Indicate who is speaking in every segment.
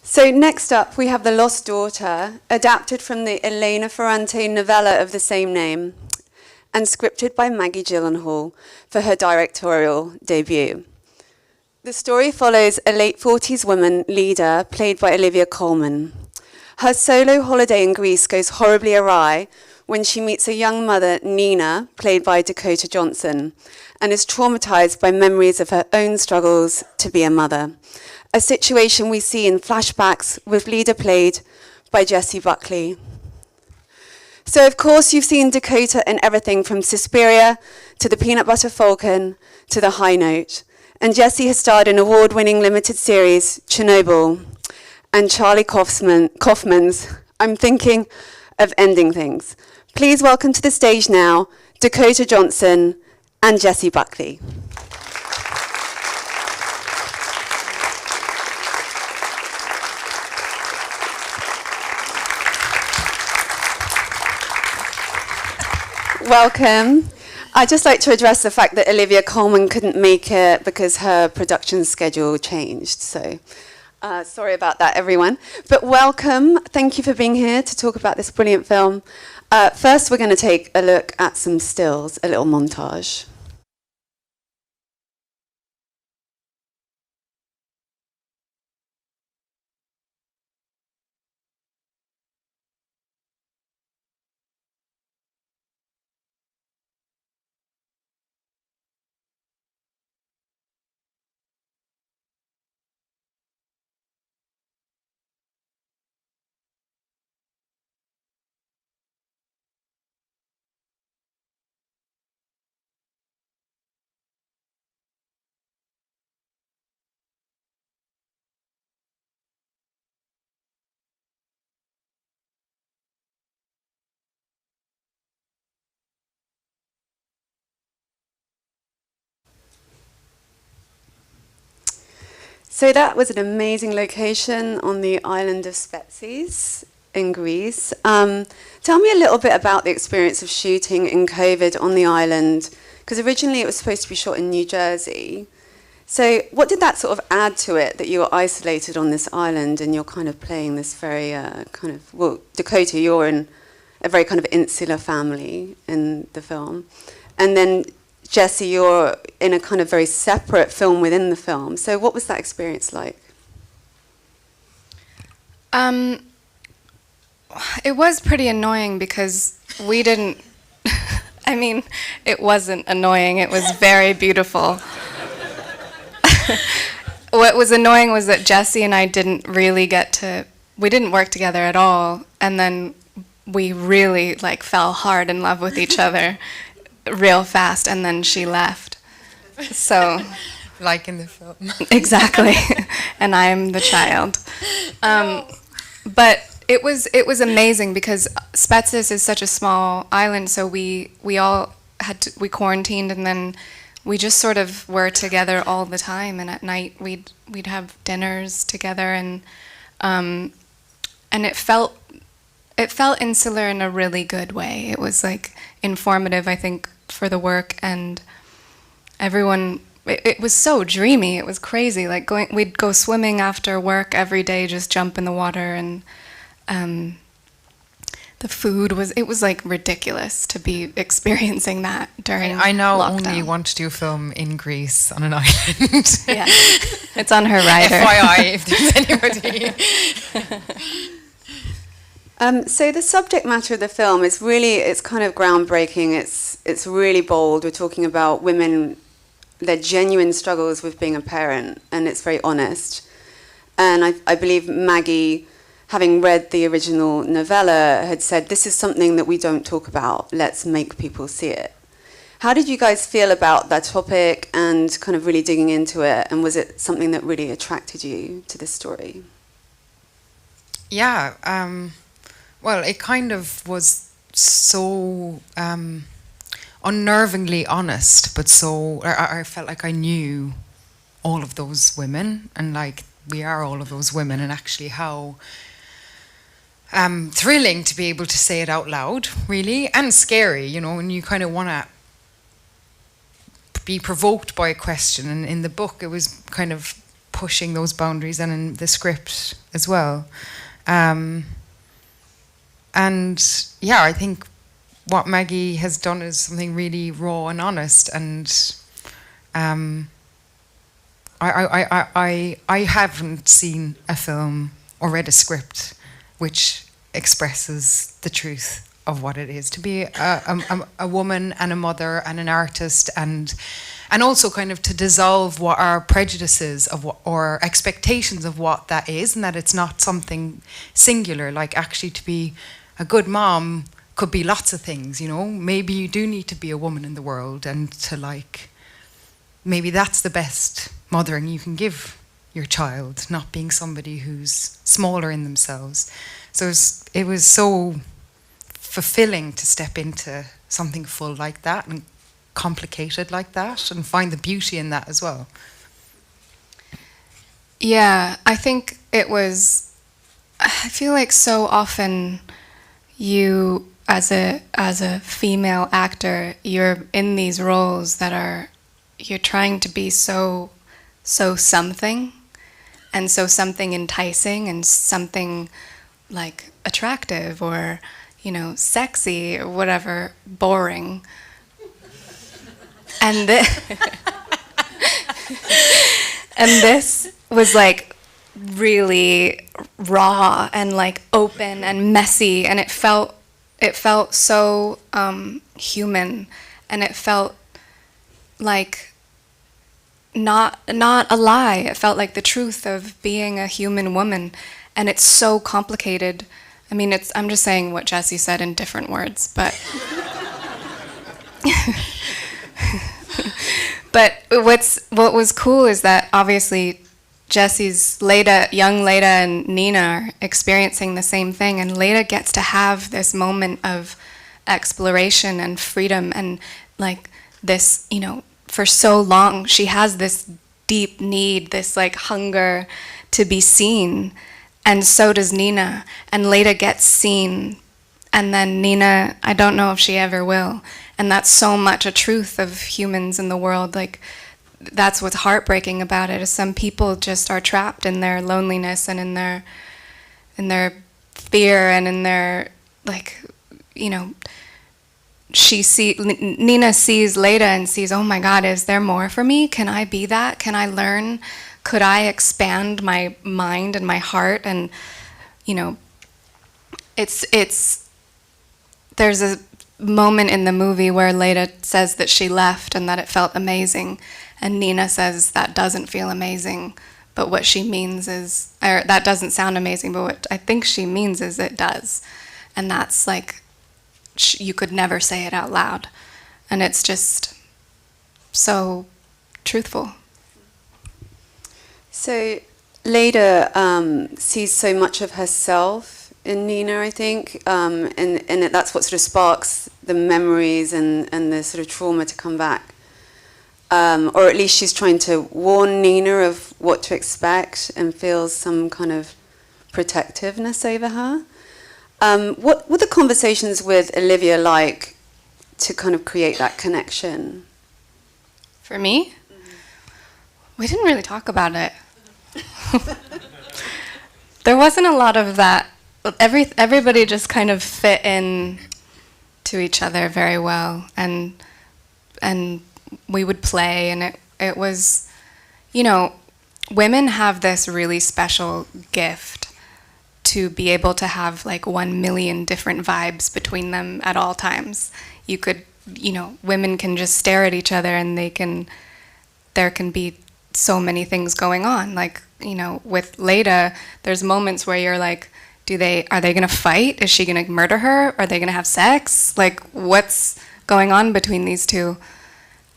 Speaker 1: So next up, we have The Lost Daughter, adapted from the Elena Ferrante novella of the same name, and scripted by Maggie Gyllenhaal for her directorial debut. The story follows a late 40s woman leader played by Olivia Colman. Her solo holiday in Greece goes horribly awry when she meets a young mother, Nina, played by Dakota Johnson, and is traumatized by memories of her own struggles to be a mother. A situation we see in flashbacks with leader played by Jessie Buckley. So of course you've seen Dakota in everything from Suspiria to the Peanut Butter Falcon to the High Note. And Jessie has starred in award-winning limited series Chernobyl and Charlie Kaufman's I'm Thinking of Ending Things. Please welcome to the stage now Dakota Johnson and Jessie Buckley. Welcome. I'd just like to address the fact that Olivia Colman couldn't make it because her production schedule changed. So sorry about that, everyone. But welcome. Thank you for being here to talk about this brilliant film. First, we're going to take a look at some stills, a little montage. So that was an amazing location on the island of Spetses in Greece. Tell me a little bit about the experience of shooting in COVID on the island, because originally it was supposed to be shot in New Jersey. So what did that sort of add to it, that you were isolated on this island and you're kind of playing this very well, Dakota, you're in a very kind of insular family in the film. And then Jessie, you're in a kind of very separate film within the film. So what was that experience like?
Speaker 2: It was pretty annoying because we didn't, I mean, it wasn't annoying, it was very beautiful. What was annoying was that Jessie and I didn't really we didn't work together at all, and then we really fell hard in love with each other real fast, and then she left. So,
Speaker 3: like in the film.
Speaker 2: Exactly. And I'm the child. But it was amazing because Spetses is such a small island, so we all we quarantined, and then we just sort of were together all the time, and at night we'd have dinners together, and it felt insular in a really good way. It was informative, I think, for the work, and everyone, it was so dreamy. It was crazy. We'd go swimming after work every day, just jump in the water, and the food was ridiculous to be experiencing that during
Speaker 3: I now
Speaker 2: lockdown.
Speaker 3: only want to do a film in Greece on an island.
Speaker 2: Yeah, it's on her rider.
Speaker 3: FYI, if there's anybody.
Speaker 1: So the subject matter of the film is it's kind of groundbreaking. It's really bold. We're talking about women, their genuine struggles with being a parent, and it's very honest. And I believe Maggie, having read the original novella, had said, this is something that we don't talk about. Let's make people see it. How did you guys feel about that topic and kind of really digging into it? And was it something that really attracted you to this story?
Speaker 3: Yeah. Well, it kind of was so unnervingly honest, but so I felt like I knew all of those women, and we are all of those women, and actually how thrilling to be able to say it out loud, really, and scary, and you kind of want to be provoked by a question. And in the book, it was kind of pushing those boundaries and in the script as well. And yeah, I think what Maggie has done is something really raw and honest, and I haven't seen a film or read a script which expresses the truth of what it is to be a woman and a mother and an artist, and also kind of to dissolve what our prejudices of what, or expectations of what that is, and that it's not something singular. Like, actually, to be a good mom could be lots of things, you know. Maybe you do need to be a woman in the world, and to, like, maybe that's the best mothering you can give your child, not being somebody who's smaller in themselves. So it was so fulfilling to step into something full like that and complicated like that, and find the beauty in that as well.
Speaker 2: Yeah, I think it was, I feel like so often you, as a female actor, you're in these roles that are, you're trying to be so something, and so something enticing, and something like attractive, or, you know, sexy, or whatever, boring. And and this was like really raw and like open and messy, and it felt so human, and it felt like not a lie. It felt like the truth of being a human woman, and it's so complicated. I mean, I'm just saying what Jessie said in different words, but but what was cool is that obviously Jessie's young Leda and Nina are experiencing the same thing, and Leda gets to have this moment of exploration and freedom, and like this, you know, for so long she has this deep need, this like hunger to be seen, and so does Nina, and Leda gets seen, and then Nina, I don't know if she ever will. And that's so much a truth of humans in the world. Like, that's what's heartbreaking about it, is some people just are trapped in their loneliness and in their fear and in their, like, you know, Nina sees Leda and sees, oh my God, is there more for me? Can I be that? Can I learn? Could I expand my mind and my heart? And, you know, there's a moment in the movie where Leda says that she left and that it felt amazing, and Nina says that doesn't feel amazing, but what she means is, or that doesn't sound amazing, but what I think she means is it does. And that's like, you could never say it out loud, and it's just so truthful.
Speaker 1: So Leda sees so much of herself in Nina, I think, and that's what sort of sparks the memories and the sort of trauma to come back. Or at least she's trying to warn Nina of what to expect, and feels some kind of protectiveness over her. What were the conversations with Olivia like to kind of create that connection?
Speaker 2: For me? We didn't really talk about it. There wasn't a lot of that. Everybody just kind of fit in to each other very well, and we would play, and it was, you know, women have this really special gift to be able to have like 1 million different vibes between them at all times. You could, you know, women can just stare at each other, and there can be so many things going on. Like, you know, with Leda, there's moments where you're like, are they gonna fight? Is she gonna murder her? Are they gonna have sex? Like, what's going on between these two?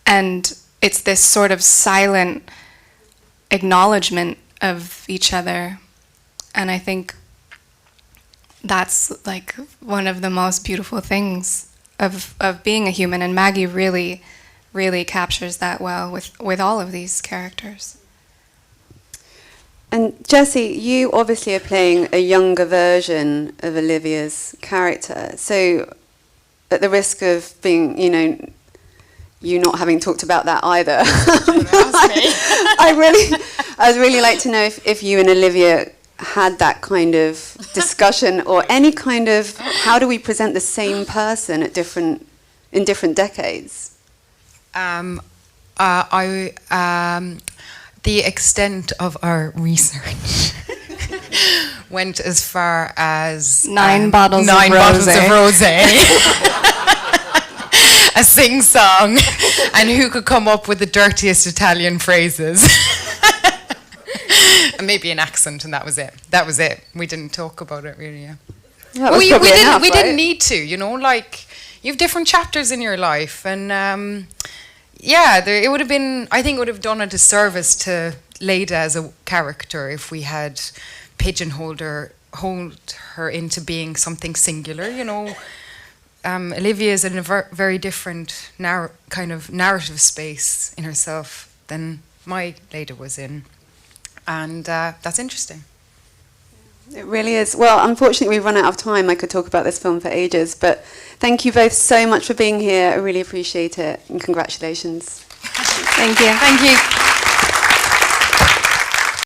Speaker 2: And it's this sort of silent acknowledgement of each other. And I think that's like one of the most beautiful things of being a human. And Maggie really, really captures that well with all of these characters.
Speaker 1: And Jessie, you obviously are playing a younger version of Olivia's character. So at the risk of being, you know, you not having talked about that either, I'd really like to know if you and Olivia had that kind of discussion, or any kind of, how do we present the same person at in different decades?
Speaker 3: The extent of our research went as far as
Speaker 2: 9 bottles of
Speaker 3: rosé, a sing-song, and who could come up with the dirtiest Italian phrases. And maybe an accent, and that was it. We didn't talk about it really. Yeah.
Speaker 1: That was probably enough,
Speaker 3: we
Speaker 1: right?
Speaker 3: didn't need to, you know, like, you have different chapters in your life, and it would have been, I think it would have done a disservice to Leda as a character if we had pigeonholed her into being something singular, you know. Olivia is in a very different kind of narrative space in herself than my Leda was in. And that's interesting.
Speaker 1: It really is. Well, unfortunately, we've run out of time. I could talk about this film for ages, but thank you both so much for being here. I really appreciate it, and congratulations.
Speaker 2: Thank you.
Speaker 3: Thank you.